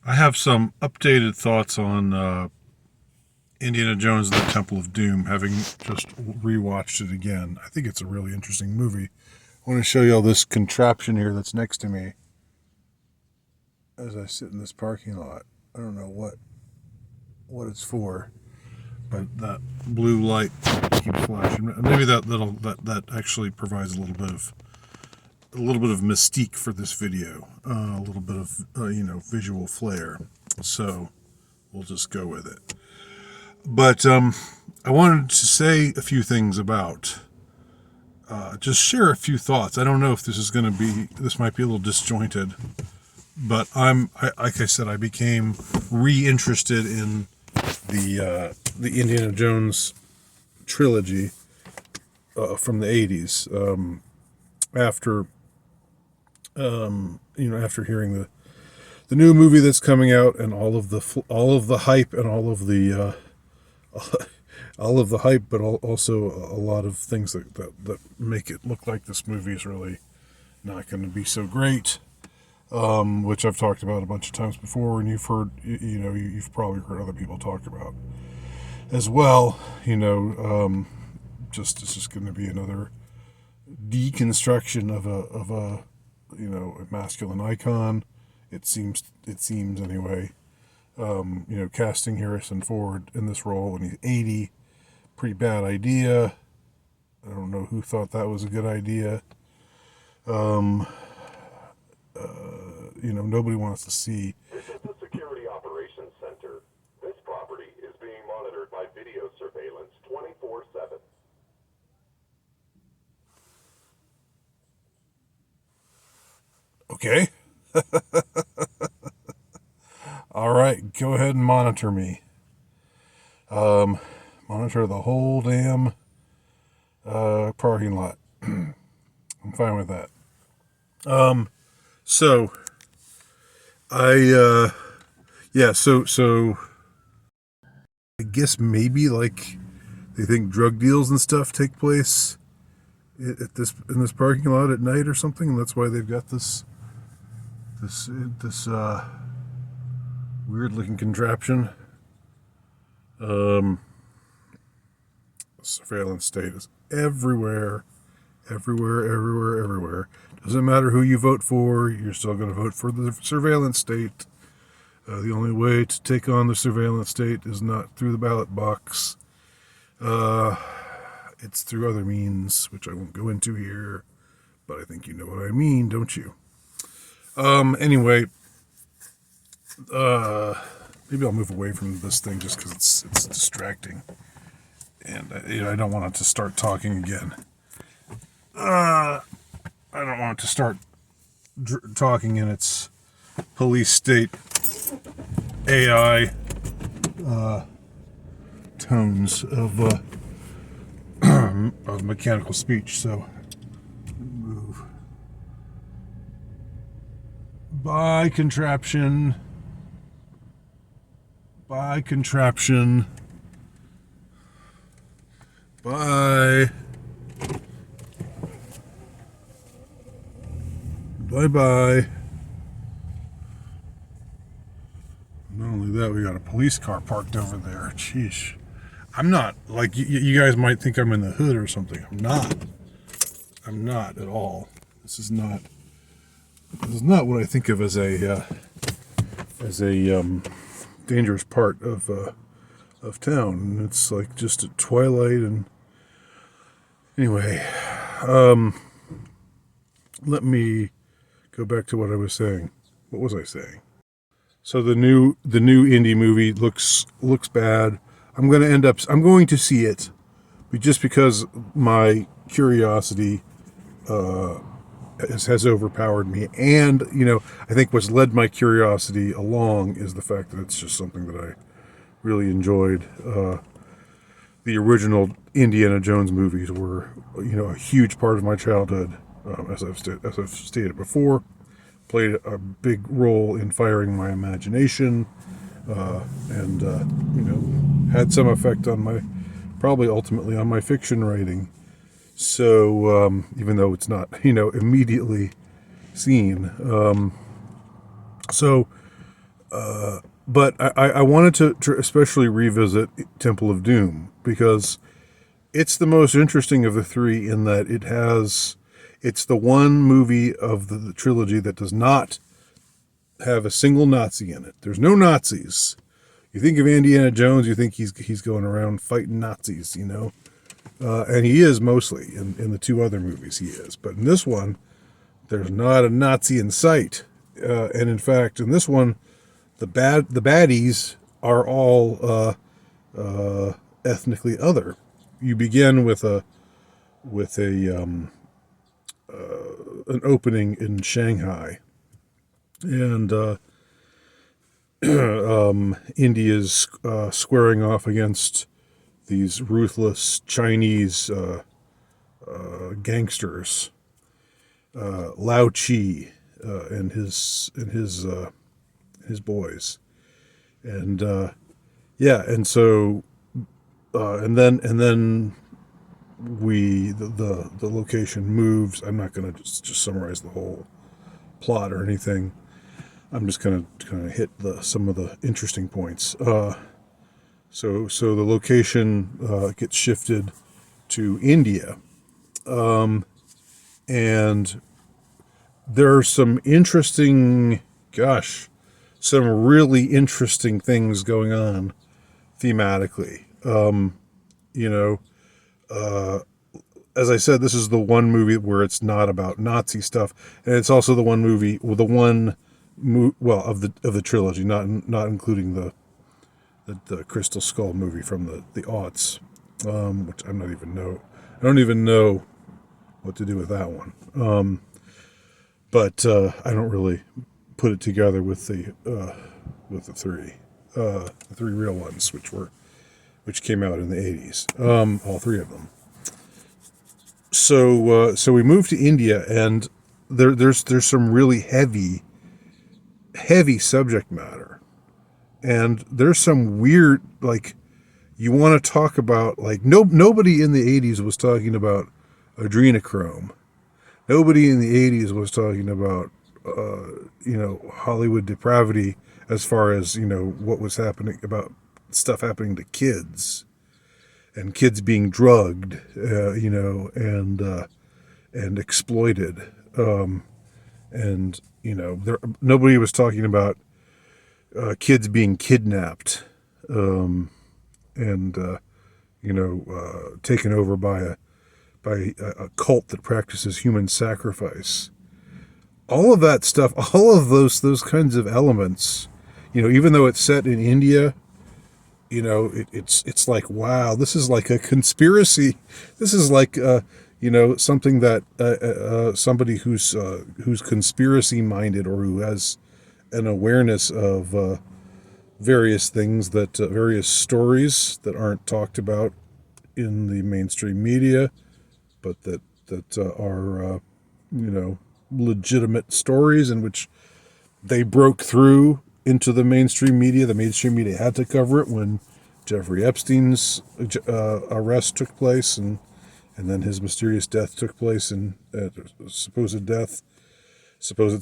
I have some updated thoughts on Indiana Jones and the Temple of Doom, having just rewatched it again. I think it's a really interesting movie. I want to show you all this contraption here that's next to me as I sit in this parking lot. I don't know what it's for, but that blue light keeps flashing. Maybe that actually provides a little bit of mystique for this video, a little bit of visual flair. So we'll just go with it. But I wanted to say a few things about, just share a few thoughts. I don't know if this might be a little disjointed, but like I said, I became reinterested in the Indiana Jones trilogy from the 80s, after after hearing the new movie that's coming out and all of the hype and all of the hype, but also a lot of things that make it look like this movie is really not going to be so great, which I've talked about a bunch of times before, and you've probably heard other people talk about as well. It's just going to be another deconstruction of a masculine icon. It seems anyway. Casting Harrison Ford in this role when he's 80, pretty bad idea. I don't know who thought that was a good idea. Nobody wants to see. This is the Security Operations Center. This property is being monitored by video surveillance 24/7. Okay. All right, go ahead and monitor me. Monitor the whole damn parking lot. I'm fine with that. So I I guess maybe like they think drug deals and stuff take place in this parking lot at night or something, and that's why they've got this weird looking contraption. Surveillance state is everywhere. Doesn't matter who you vote for, you're still going to vote for the surveillance state. The only way to take on the surveillance state is not through the ballot box. It's through other means, which I won't go into here, but I think you know what I mean, don't you? Anyway, maybe I'll move away from this thing just because it's distracting, and I don't want it to start talking again. I don't want it to start talking in its police state AI tones of of mechanical speech. So move. By contraption. Bye. Bye. Not only that, we got a police car parked over there. Sheesh. I'm not, like, you guys might think I'm in the hood or something. I'm not at all. This is not what I think of as a dangerous part of town. And it's like just at twilight. And anyway, let me go back to what I was saying. What was I saying? So the new indie movie looks bad. I'm going to see it, but just because my curiosity has overpowered me, and I think what's led my curiosity along is the fact that it's just something that I really enjoyed. The original Indiana Jones movies were a huge part of my childhood, as I've stated before. Played a big role in firing my imagination, and had some effect on probably ultimately on my fiction writing. So even though it's not immediately seen, so But I wanted to especially revisit Temple of Doom because it's the most interesting of the three in that it's the one movie of the trilogy that does not have a single Nazi in it. There's no Nazis. You think of Indiana Jones, you think he's going around fighting Nazis, and he is mostly in the two other movies he is. But in this one, there's not a Nazi in sight, and in fact, in this one, the baddies are all ethnically other. You begin with an opening in Shanghai, and India's squaring off against these ruthless Chinese gangsters, Lao Chi and his boys, and yeah, and so and then the location moves. I'm not going to just summarize the whole plot or anything. I'm just going to kind of hit some of the interesting points. So the location gets shifted to India, and there are some some really interesting things going on thematically. You know, as I said, this is the one movie where it's not about Nazi stuff, and it's also the one movie, well, of the trilogy, not including the Crystal Skull movie from the aughts, which I don't even know what to do with that one. But I don't really put it together with the three real ones, which came out in the 80s, all three of them. So we moved to India, and there's some really heavy subject matter, and there's some weird, like, you want to talk about, like, nobody in the 80s was talking about adrenochrome. Nobody in the 80s was talking about Hollywood depravity as far as what was happening, about stuff happening to kids and kids being drugged, and exploited, and nobody was talking about kids being kidnapped, and taken over by a cult that practices human sacrifice. All of that stuff, all of those kinds of elements, even though it's set in India, it's like, wow, this is like a conspiracy. This is like something that somebody who's conspiracy minded, or who has an awareness of various things, various stories that aren't talked about in the mainstream media, but that are legitimate stories in which they broke through into the mainstream media. The mainstream media had to cover it when Jeffrey Epstein's arrest took place, and then his mysterious death took place, and supposed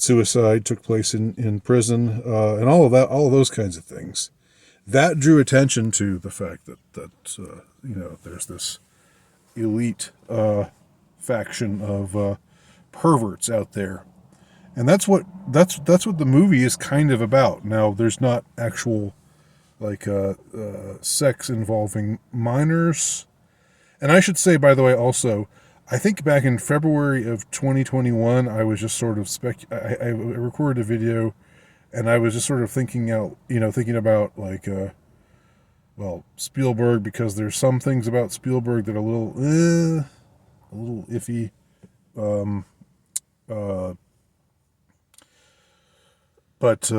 suicide took place in prison, and all of those kinds of things. That drew attention to the fact that there's this elite faction of perverts out there, and that's what the movie is kind of about. Now, there's not actual sex involving minors, and I should say, by the way, also, I think back in February of 2021, I was just sort of I recorded a video, and I was just sort of thinking about Spielberg, because there's some things about Spielberg that are a little iffy. But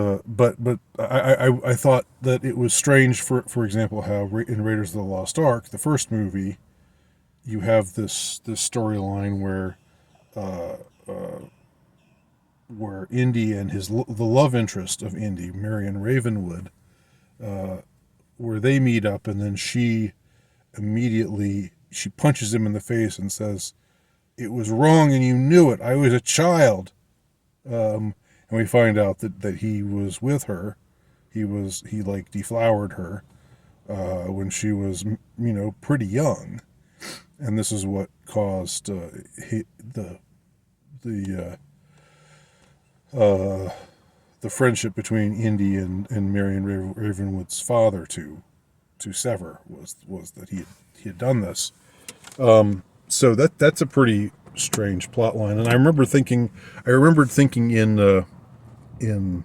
I thought that it was strange, for example, how in Raiders of the Lost Ark, the first movie, you have this storyline where Indy and the love interest of Indy, Marion Ravenwood, where they meet up, and then she punches him in the face and says, "It was wrong and you knew it. I was a child." And we find out that he was with her he like deflowered her when she was, pretty young, and this is what caused the the friendship between Indy and Marion Ravenwood's father to sever, was that he had done this. So that's a pretty strange plot line, and I remembered thinking in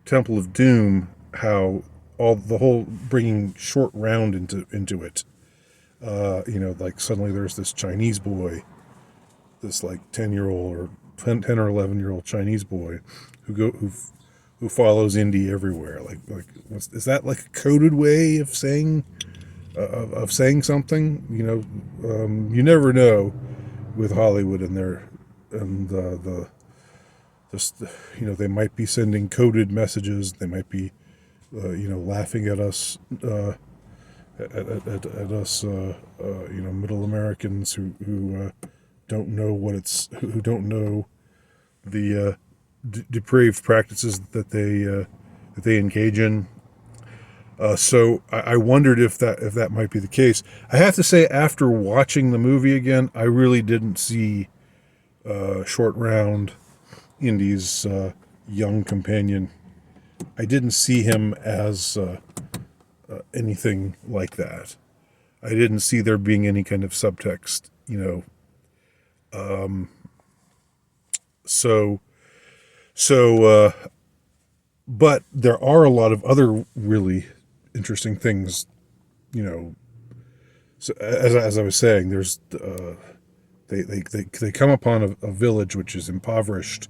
Temple of Doom how all the whole bringing Short Round into it. Like suddenly there's this Chinese boy, this like 10-year-old or 10 or 11-year-old Chinese boy who follows Indy everywhere. Is that like a coded way of saying something? You never know with Hollywood and they might be sending coded messages. They might be laughing at us at us middle Americans who don't know who don't know the depraved practices that they engage in. So I wondered if that might be the case. I have to say, after watching the movie again, I really didn't see Short Round, Indy's young companion. I didn't see him as anything like that. I didn't see there being any kind of subtext, but there are a lot of other really interesting things, So as I was saying, there's they come upon a village which is impoverished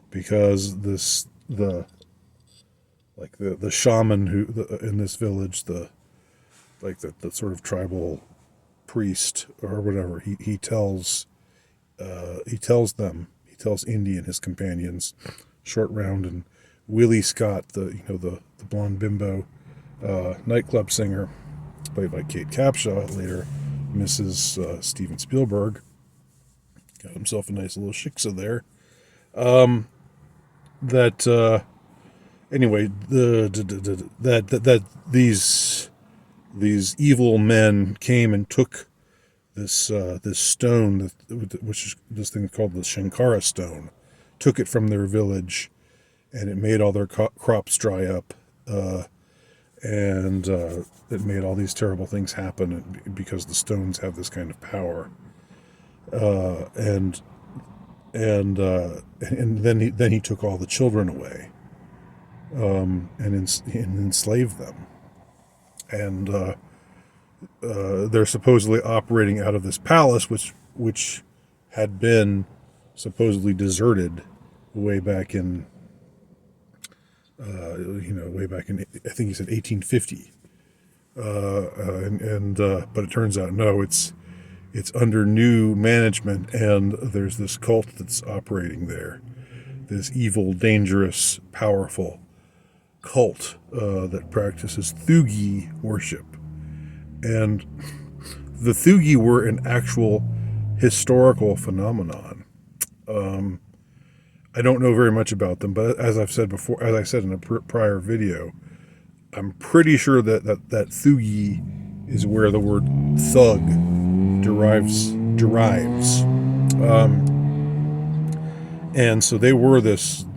because the shaman in this village, the sort of tribal priest or whatever, he tells Indy and his companions, Short Round and Willie Scott, the blonde bimbo nightclub singer, played by Kate Capshaw, later Mrs. Steven Spielberg. Got himself a nice little shiksa there. Anyway, that these evil men came and took this stone, which is this thing called the Shankara stone, took it from their village, and it made all their crops dry up, and it made all these terrible things happen because the stones have this kind of power, and then he took all the children away, and enslaved them, and they're supposedly operating out of this palace, which had been supposedly deserted way back in I think he said 1850, but it turns out no, it's under new management, and there's this cult that's operating there, this evil, dangerous, powerful cult that practices Thugi worship. And the Thugi were an actual historical phenomenon. I don't know very much about them, but as I said in a prior video, I'm pretty sure that Thugi is where the word thug derives. And so they were this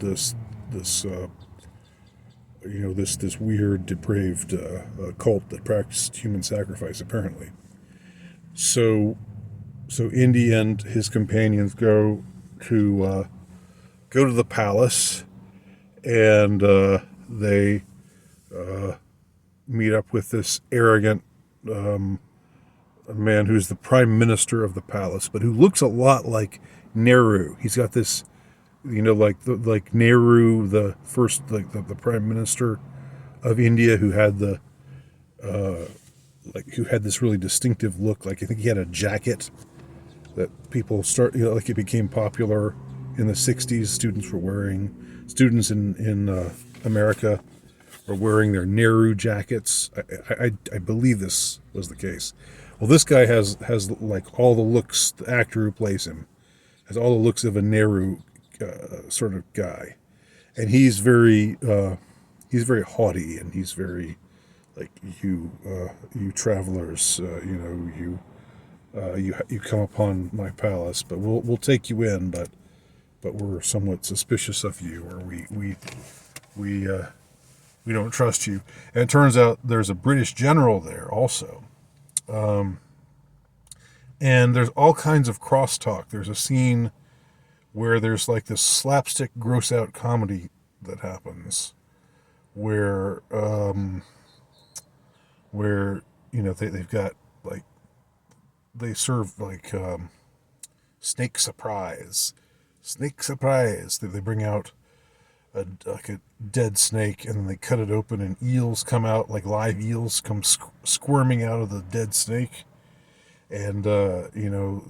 weird, depraved cult that practiced human sacrifice, apparently. So Indy and his companions go to the palace, and they meet up with this arrogant man who's the prime minister of the palace, but who looks a lot like Nehru. He's got this, like Nehru, the first, the prime minister of India, who had who had this really distinctive look. Like, I think he had a jacket that people it became popular in the 60s. Students in America were wearing their Nehru jackets. I believe this was the case. Well, this guy has like all the looks, the actor who plays him has all the looks of a Nehru sort of guy. And he's very he's very haughty, and he's very like, you travelers, you come upon my palace, but we'll take you in, but we're somewhat suspicious of you, or we don't trust you. And it turns out there's a British general there also. And there's all kinds of crosstalk. There's a scene where there's like this slapstick, gross out comedy that happens, where they've got like, they serve like snake surprise. They bring out like a dead snake, and then they cut it open, and eels come out, like live eels come squirming out of the dead snake. And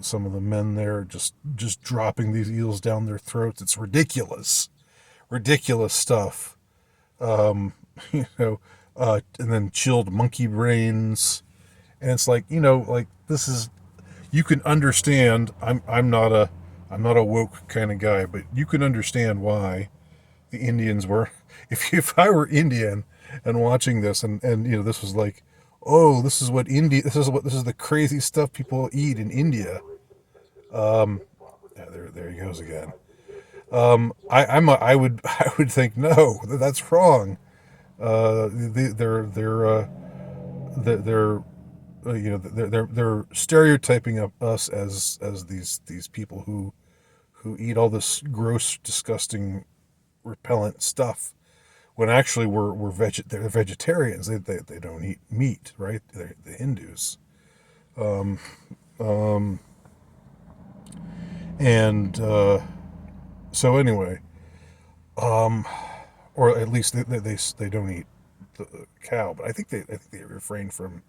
some of the men there just dropping these eels down their throats. It's ridiculous stuff. um and then chilled monkey brains, and it's like, like, this is, you can understand. I'm not a woke kind of guy, but you can understand why the Indians were. If I were Indian and watching this, and this was like, oh, this is the crazy stuff people eat in India. Yeah, there he goes again. I would think, no, that's wrong. They're stereotyping us as these people who eat all this gross, disgusting, repellent stuff, when actually they're vegetarians. They don't eat meat, right? They're the Hindus. So anyway, or at least they don't eat the cow, but I think they refrain from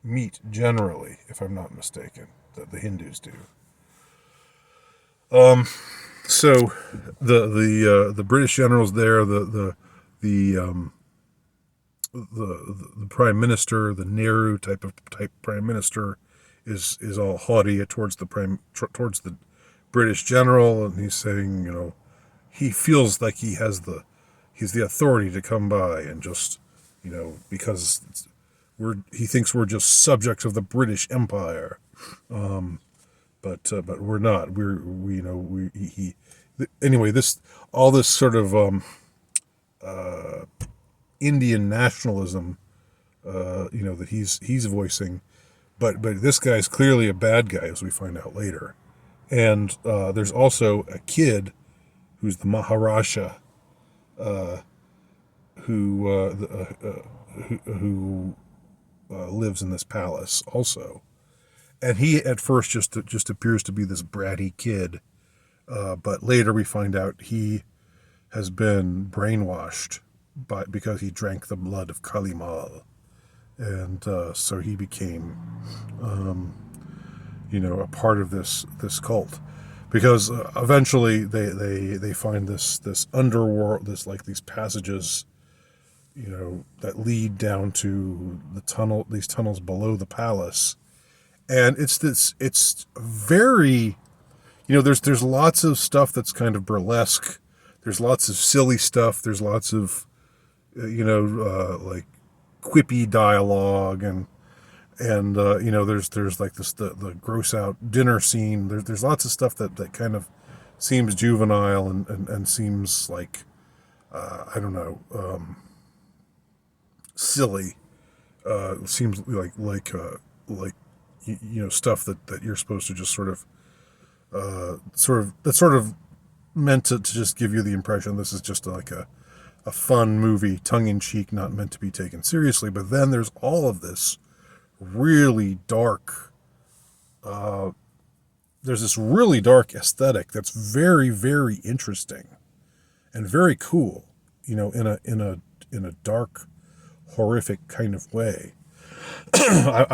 meat generally, if I'm not mistaken. The Hindus do. So the British generals there, the prime minister, the Nehru type prime minister, is all haughty towards the British general, and he's saying, he feels like he's the authority to come by, and just, because he thinks we're just subjects of the British Empire. But we're not. Anyway, all this sort of Indian nationalism, that he's voicing, but this guy's clearly a bad guy, as we find out later. And there's also a kid who's the Maharaja, who lives in this palace also. And he at first just appears to be this bratty kid, but later we find out he has been brainwashed because he drank the blood of Kalimal, and so he became, a part of this cult, because eventually they find this underworld, these passages, that lead down to these tunnels below the palace. And it's very, there's lots of stuff that's kind of burlesque. There's lots of silly stuff. There's lots of, like quippy dialogue, and there's like the gross out dinner scene. There's lots of stuff that kind of seems juvenile and seems like, I don't know, silly. Seems like stuff that you're supposed to just sort of meant to just give you the impression this is just like a fun movie, tongue-in-cheek, not meant to be taken seriously. But then there's all of this really dark, there's this really dark aesthetic that's very, very interesting and very cool, in a dark, horrific kind of way. I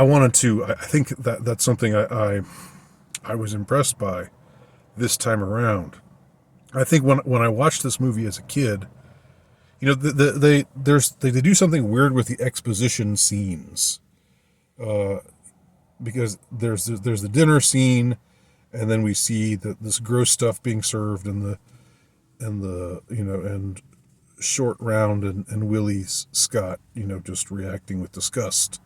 think that's something I was impressed by this time around. I think when I watched this movie as a kid, they do something weird with the exposition scenes, because there's the dinner scene, and then we see this gross stuff being served, and Short Round and Willie Scott, just reacting with disgust.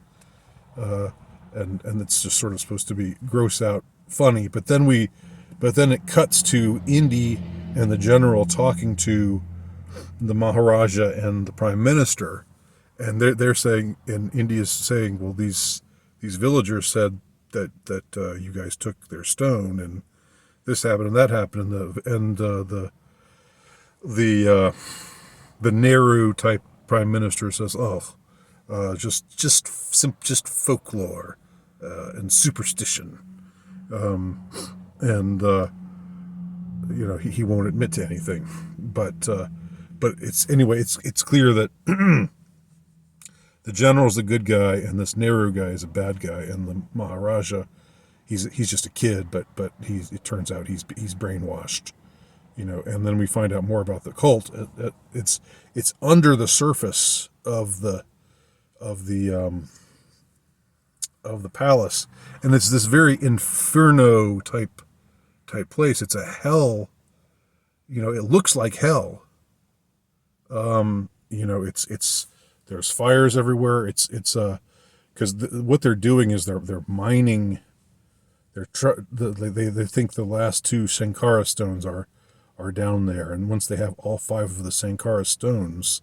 And it's just sort of supposed to be gross out funny. But then it cuts to Indy and the general talking to the Maharaja and the Prime Minister, and they're saying, and India's saying, well, these villagers said that you guys took their stone, and this happened and that happened, and the Nehru type Prime Minister says, oh, just folklore and superstition, and he won't admit to anything, but it's clear that the general's a good guy and this Nehru guy is a bad guy, and the Maharaja, he's just a kid, but it turns out he's brainwashed, and then we find out more about the cult. It's under the surface of the palace, and it's this very inferno type place. It's a hell, it looks like hell. It's there's fires everywhere. It's because what they're doing is they're mining. They think the last 2 Sankara stones are down there, and once they have all 5 of the Sankara stones,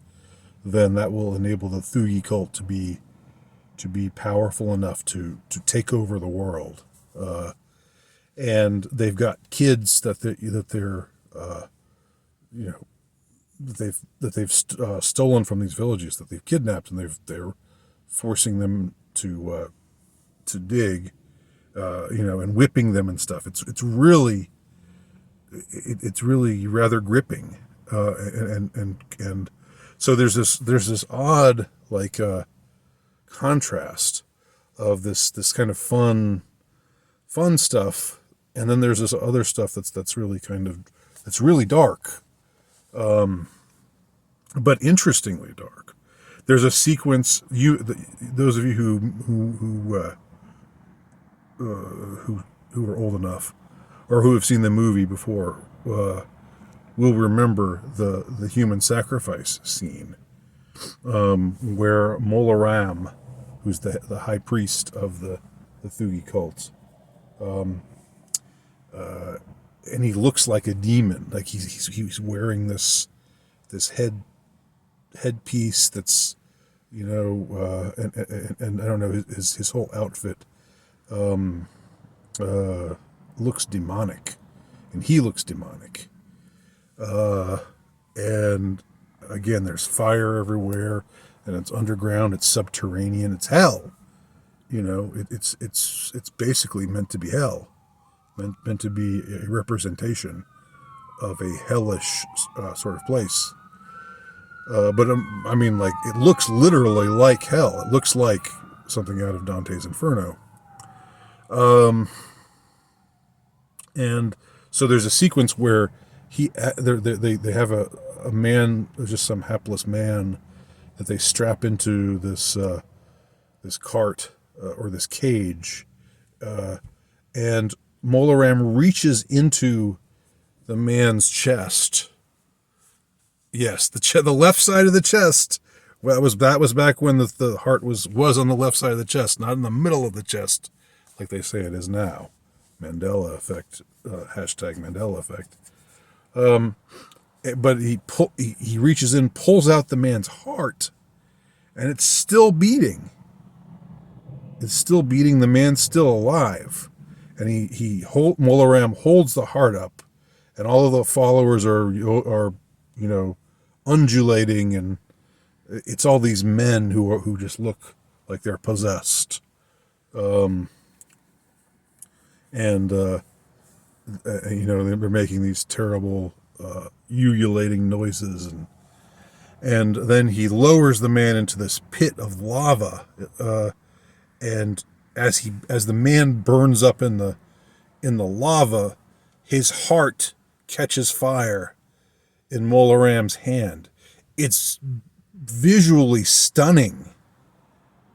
then that will enable the Thuyi cult to be powerful enough to take over the world. And they've got kids that they've stolen from these villages, that they've kidnapped, and they're forcing them to dig, and whipping them and stuff. It's really rather gripping, and so there's this odd contrast of this kind of fun stuff, and then there's this other stuff that's really that's really dark, but interestingly dark. There's a sequence, those of you who are old enough or who have seen the movie before will remember the human sacrifice scene, where Mola Ram, who's the high priest of the Thuyi cult, and he looks like a demon, like he's wearing this headpiece that's and I don't know, his whole outfit looks demonic, and he looks demonic, and again there's fire everywhere, and it's underground, it's subterranean, it's hell. It's basically meant to be hell, meant to be a representation of a hellish sort of place. But it looks literally like hell. It looks like something out of Dante's Inferno. And so there's a sequence where they have a man, just some hapless man, that they strap into this cart or this cage, and Mola Ram reaches into the man's chest. Yes, the left side of the chest. Well, that was back when the heart was on the left side of the chest, not in the middle of the chest, like they say it is now. Mandela effect, hashtag Mandela effect. But he reaches in, pulls out the man's heart, and it's still beating. It's still beating. The man's still alive, and Mola Ram holds the heart up, and all of the followers are undulating, and it's all these men who just look like they're possessed, and they're making these terrible ululating noises, and then he lowers the man into this pit of lava, and as the man burns up in the lava, his heart catches fire in Mola Ram's hand. It's visually stunning.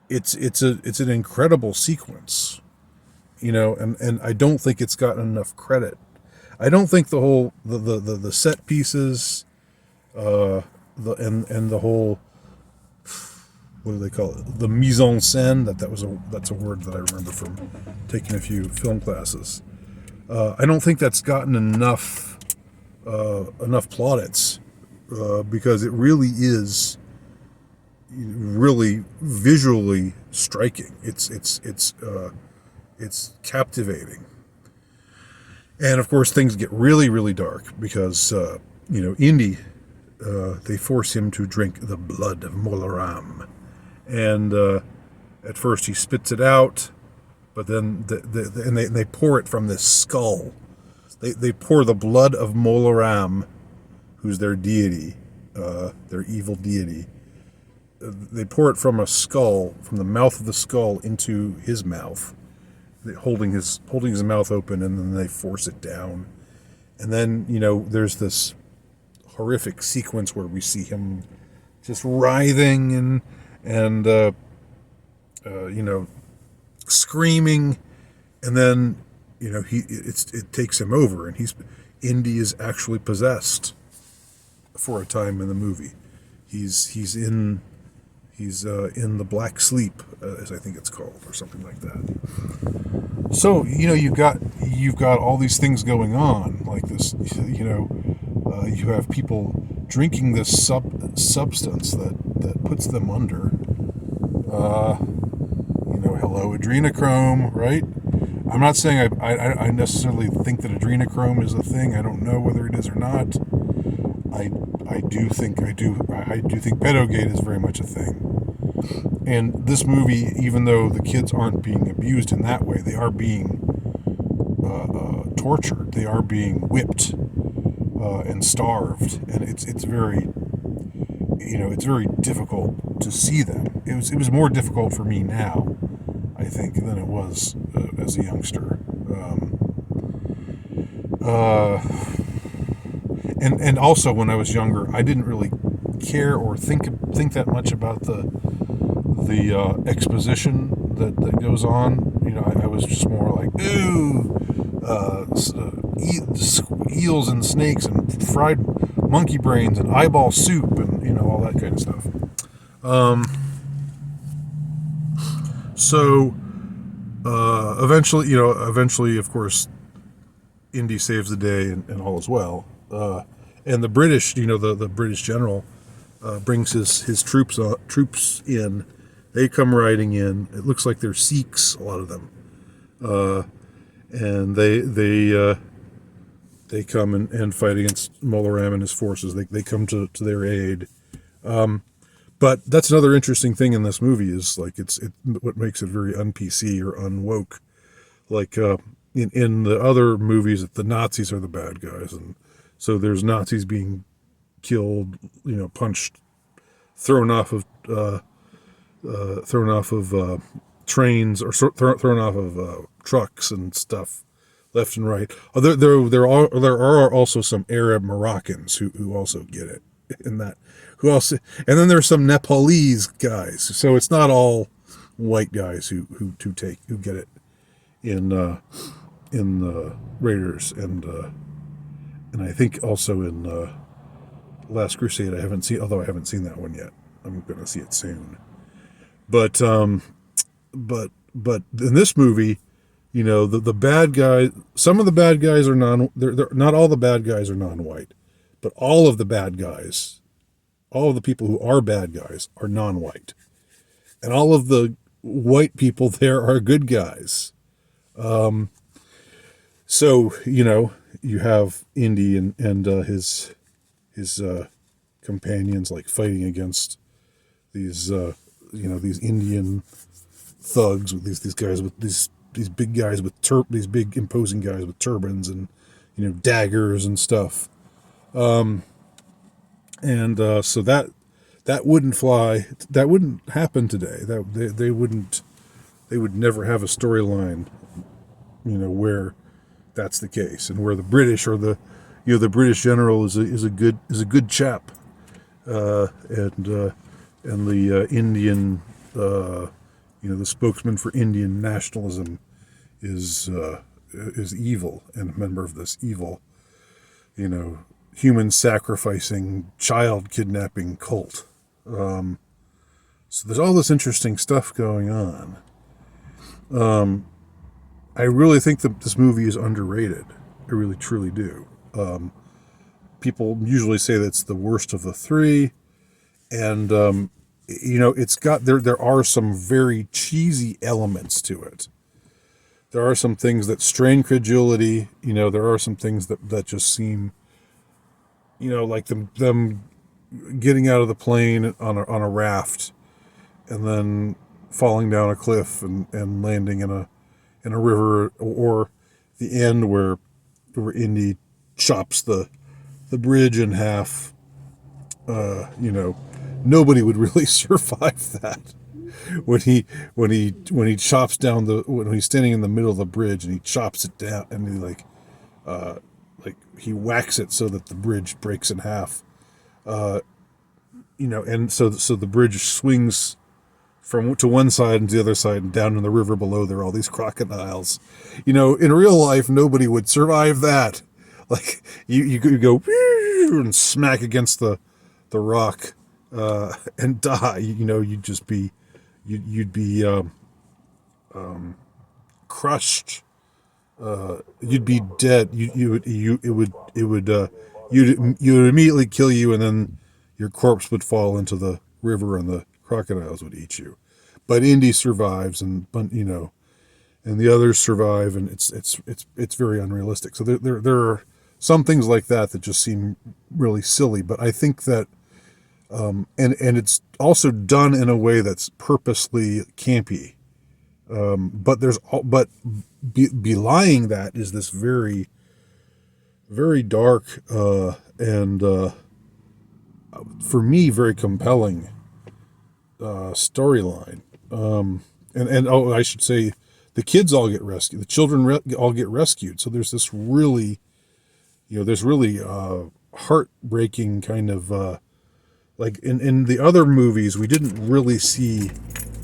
It's an incredible sequence, and I don't think it's gotten enough credit. I don't think the whole the set pieces, the whole, what do they call it? The mise en scène. That's a word that I remember from taking a few film classes. I don't think that's gotten enough plaudits because it really is really visually striking. It's captivating. And of course, things get really, really dark because Indy, they force him to drink the blood of Molaram, and at first he spits it out, but then they pour it from this skull. They pour the blood of Molaram, who's their deity, their evil deity. They pour it from a skull, from the mouth of the skull into his mouth, holding his mouth open, and then they force it down. And then, there's this horrific sequence where we see him just writhing and screaming, and then it takes him over, and Indy is actually possessed for a time in the movie. He's in the black sleep, as I think it's called, or something like that. So you've got all these things going on like this. You have people drinking this substance that puts them under. Hello, adrenochrome, right? I'm not saying I necessarily think that adrenochrome is a thing. I don't know whether it is or not. I do think pedogate is very much a thing. And this movie, even though the kids aren't being abused in that way, they are being tortured. They are being whipped and starved, and it's very difficult to see them. It was more difficult for me now, I think, than it was as a youngster. And also when I was younger, I didn't really care or think that much about the exposition that goes on. I was just more like, ooh, eels and snakes and fried monkey brains and eyeball soup and all that kind of stuff. So eventually, of course, Indy saves the day and all is well. And the British, the British general brings his troops in. They come riding in. It looks like they're Sikhs, a lot of them, and they come and fight against Molaram and his forces. They come to their aid. But that's another interesting thing in this movie is like what makes it very un-PC or unwoke. Like in the other movies, the Nazis are the bad guys, and so there's Nazis being killed, punched, thrown off of trains, or thrown off of trucks and stuff, left and right. There are also some Arab Moroccans who also get it in that. And then there's some Nepalese guys. So it's not all white guys who get it in the Raiders and I think also in Last Crusade. I haven't seen that one yet. I'm going to see it soon. But in this movie, the bad guys. Some of the bad guys are not all the bad guys are non-white, but all of the bad guys, all of the people who are bad guys are non-white, and all of the white people there are good guys. So you have Indy and his companions like fighting against these Indian thugs with these guys with these big guys with these big imposing guys with turbans and daggers and stuff. So that wouldn't fly. That wouldn't happen today. That they would never have a storyline, where that's the case, and where the British or the British general is a good chap, and the Indian, the spokesman for Indian nationalism is evil and a member of this evil, human sacrificing, child kidnapping cult. So there's all this interesting stuff going on. I really think that this movie is underrated. I really, truly do. People usually say that it's the worst of the three. And, it's got, there are some very cheesy elements to it. There are some things that strain credulity. There are some things that just seem, like them getting out of the plane on a raft and then falling down a cliff and landing in a river, or the end where Indy chops the bridge in half. Nobody would really survive that. When he chops down when he's standing in the middle of the bridge and he chops it down and he he whacks it so that the bridge breaks in half. And so the bridge swings to one side and to the other side, and down in the river below there are all these crocodiles. In real life, nobody would survive that. Like you go and smack against the rock and die. You'd be crushed. You'd be dead. It would immediately kill you, and then your corpse would fall into the river, and the crocodiles would eat you. But Indy survives, and the others survive, and it's very unrealistic. So there are some things like that just seem really silly. But I think that and it's also done in a way that's purposely campy. But belying that is this very, very dark and for me very compelling storyline. I should say the kids all get rescued. The children all get rescued. So there's this really, heartbreaking kind of like in the other movies we didn't really see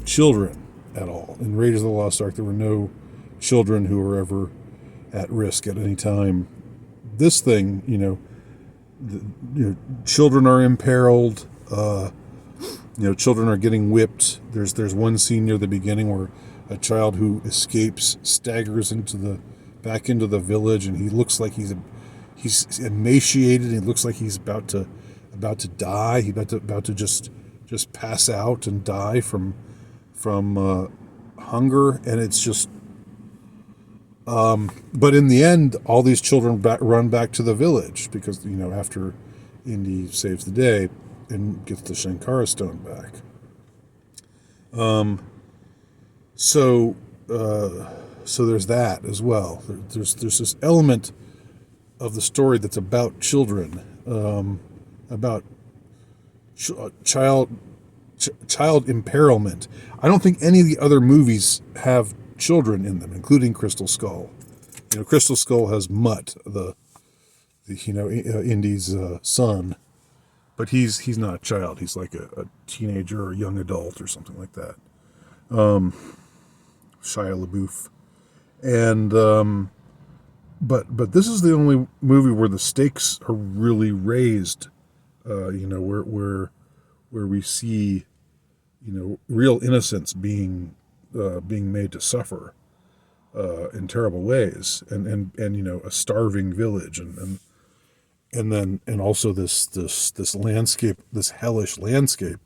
children at all. In Raiders of the Lost Ark, there were no children who were ever at risk at any time. This thing, children are imperiled. Children are getting whipped. There's one scene near the beginning where a child who escapes staggers back into the village, and he looks like he's emaciated. He looks like he's about to die. He's about to just pass out and die from hunger, and it's just. But in the end, all these children run back to the village because after Indy saves the day and gets the Shankara stone back. So there's that as well. There's this element of the story that's about children, about child imperilment. I don't think any of the other movies have children in them, including Crystal Skull. Crystal Skull has Mutt, the Indy's son, but he's not a child. He's like a teenager or a young adult or something like that. Shia LaBeouf, and but this is the only movie where the stakes are really raised. Where we see real innocence being made to suffer in terrible ways, and a starving village, and also this landscape, this hellish landscape.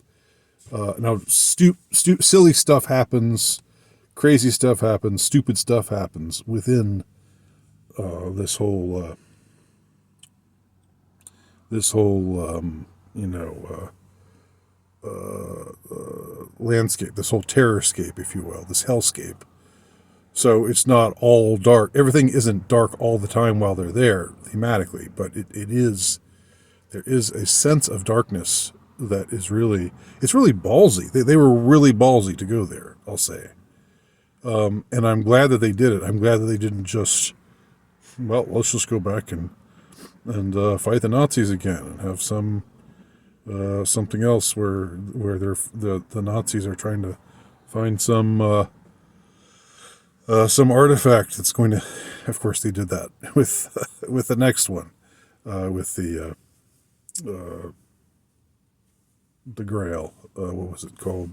Now, silly stuff happens, crazy stuff happens, stupid stuff happens within this whole landscape, this whole terrorscape, if you will, this hellscape. So it's not all dark. Everything isn't dark all the time while they're there thematically, but there is a sense of darkness that is really ballsy. They were really ballsy to go there, I'll say. And I'm glad that they did it. I'm glad that they didn't just, let's just go back and fight the Nazis again and have something else where the Nazis are trying to find some artifact that's going to. Of course, they did that with the next one. with the Grail. What was it called?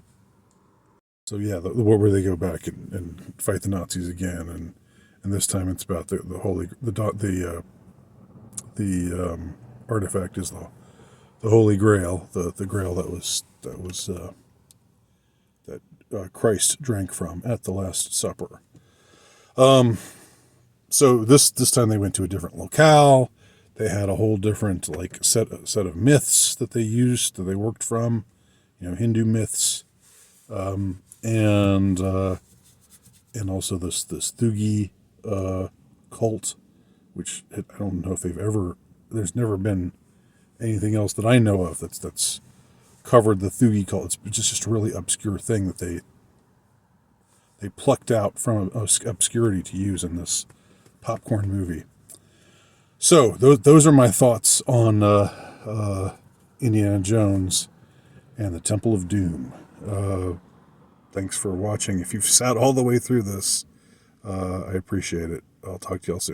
So yeah, where they go back and fight the Nazis again, and this time it's about the holy the artifact is the Holy Grail, the Grail that Christ drank from at the Last Supper. So this time they went to a different locale. They had a whole different set of myths that they worked from, Hindu myths, and also this Thugi cult, which I don't know if there's never been anything else that I know of that's covered the Thugi cult. It's just a really obscure thing that they plucked out from obscurity to use in this popcorn movie. So those are my thoughts on Indiana Jones and the Temple of Doom. Thanks for watching. If you've sat all the way through this, I appreciate it. I'll talk to y'all soon.